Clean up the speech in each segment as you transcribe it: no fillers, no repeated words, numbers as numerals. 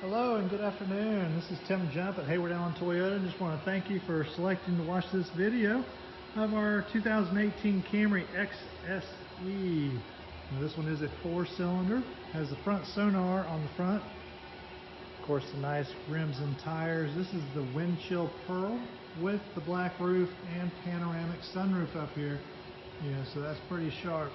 Hello and good afternoon. This is Tim Jump at Heyward Toyota. Just want to thank you for selecting to watch this video of our 2018 Camry XSE. Now, this one is a 4-cylinder, has the front sonar on the front. Of course, the nice rims and tires. This is the windshield pearl with the black roof and panoramic sunroof up here. So that's pretty sharp.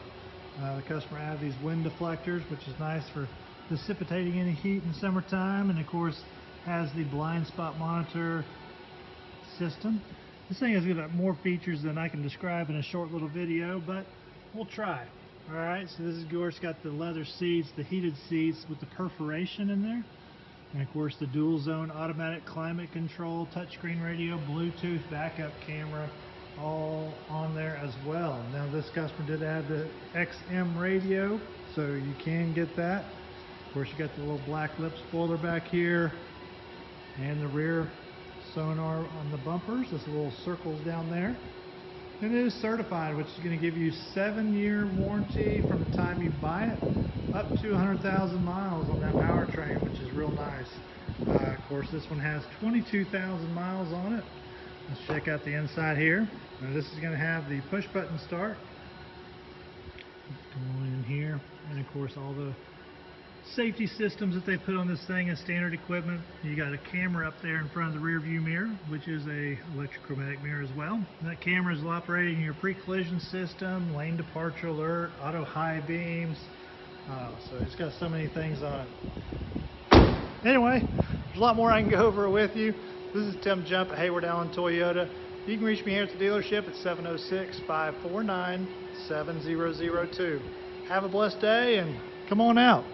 The customer added these wind deflectors, which is nice for dissipating any heat in summertime, and of course has the blind spot monitor system. This thing has got more features than I can describe in a short little video, but we'll try. Alright, so this is, of course, got the leather seats, the heated seats with the perforation in there, and of course the dual zone automatic climate control, touchscreen radio, Bluetooth, backup camera, all on there as well. Now this customer did add the XM radio, so you can get that. Of course, you got the little black lip spoiler back here and the rear sonar on the bumpers. There's little circles down there. And it is certified, which is going to give you 7-year warranty from the time you buy it up to 100,000 miles on that powertrain, which is real nice. Of course, this one has 22,000 miles on it. Let's check out the inside here. Now, this is going to have the push button start. Go in here, and of course all the safety systems that they put on this thing is standard equipment. You got a camera up there in front of the rear view mirror, which is a electrochromatic mirror as well. That camera is operating your pre-collision system, lane departure alert, auto high beams. So it's got so many things on it. Anyway, there's a lot more I can go over with you. This is Tim Jump at Heyward Toyota. You can reach me here at the dealership at 706-549-7002. Have a blessed day and come on out.